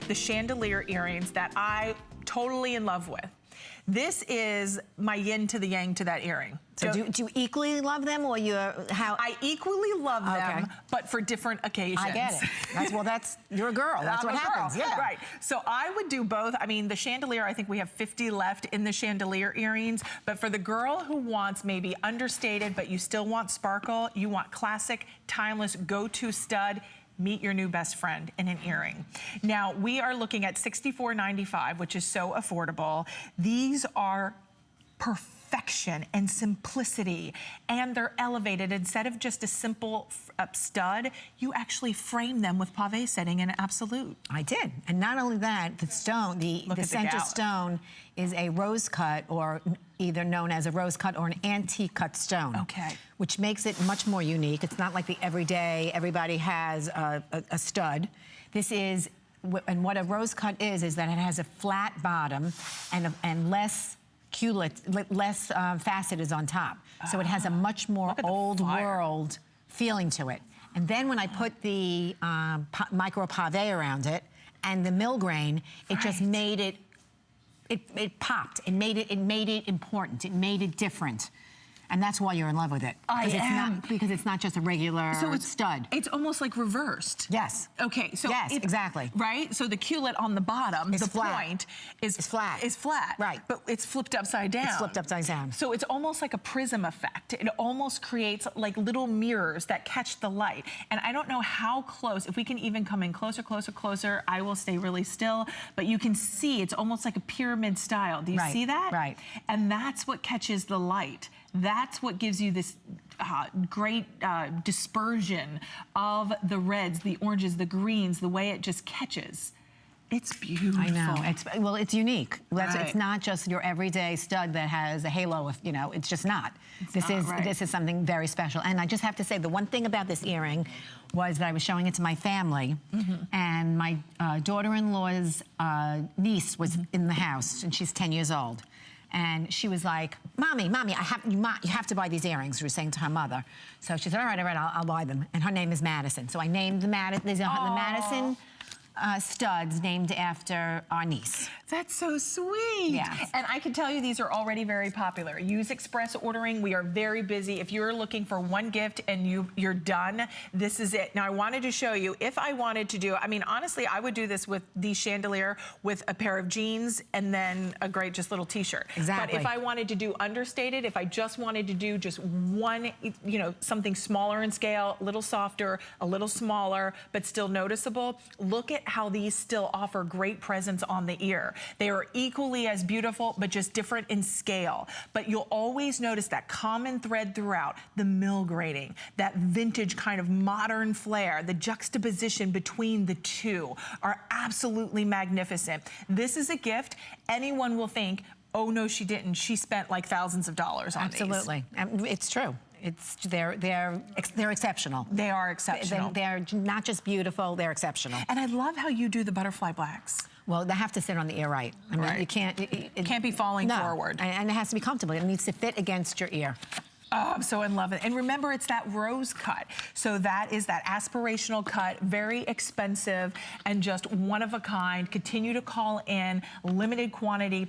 the chandelier earrings that I totally in love with. This is my yin to the yang to that earring. So do you equally love them, or I equally love them, but for different occasions. I get it. You're a girl. That's what happens. Yeah. Right. So I would do both. I mean, the chandelier, I think we have 50 left in the chandelier earrings, but for the girl who wants maybe understated, but you still want sparkle, you want classic, timeless, go-to stud, meet your new best friend in an earring. Now, we are looking at $64.95, which is so affordable. These are perfection and simplicity, and they're elevated. Instead of just a simple stud, you actually frame them with pave setting in absolute. I did. And not only that, the stone, the center stone is a rose cut, or either known as a rose cut or an antique cut stone. Okay. Which makes it much more unique. It's not like the everyday, everybody has a stud. This is, and what a rose cut is that it has a flat bottom and less less facet is on top. So it has a much more old world feeling to it. And then when I put the micro pave around it and the mill grain, it just made it, it popped. It made it important. It made it different. And that's why you're in love with it. Because it's not just a regular stud. It's almost like reversed. Yes. Okay, so yes, exactly. Right? So the culet on the bottom, the point is flat. Is flat. Right. But it's flipped upside down. It's flipped upside down. So it's almost like a prism effect. It almost creates like little mirrors that catch the light. And I don't know how close, if we can even come in closer, closer, closer, I will stay really still. But you can see it's almost like a pyramid style. Do you see that? Right. And that's what catches the light. That's what gives you this great dispersion of the reds, the oranges, the greens, the way it just catches. It's beautiful. I know. It's unique. It's not just your everyday stud that has a halo of, it's just not. This is something very special. And I just have to say, the one thing about this earring was that I was showing it to my family, and my daughter-in-law's niece was in the house, and she's 10 years old. And she was like, Mommy, you have to buy these earrings, she was saying to her mother. So she said, all right, I'll buy them. And her name is Madison. So I named the Madison studs named after our niece. That's so sweet. Yes. And I can tell you these are already very popular. Use express ordering. We are very busy. If you're looking for one gift and you're done, this is it. Now I wanted to show you, if I wanted to do, I mean, honestly, I would do this with the chandelier with a pair of jeans and then a great just little t-shirt. Exactly. But if I wanted to do understated, if I just wanted to do just one, something smaller in scale, a little softer, a little smaller, but still noticeable, look at how these still offer great presence on the ear. They are equally as beautiful, but just different in scale. But you'll always notice that common thread throughout, the mill grading, that vintage kind of modern flair, the juxtaposition between the two are absolutely magnificent. This is a gift. Anyone will think, oh no, she didn't. She spent like thousands of dollars on these. Absolutely. It's true. They're exceptional. They are exceptional. They're not just beautiful, they're exceptional. And I love how you do the butterfly blacks. Well, they have to sit on the ear right. I mean, you can't... It can't be falling forward. And it has to be comfortable. It needs to fit against your ear. Oh, I'm so in love with it. And remember, it's that rose cut. So that is that aspirational cut, very expensive and just one of a kind. Continue to call in, limited quantity.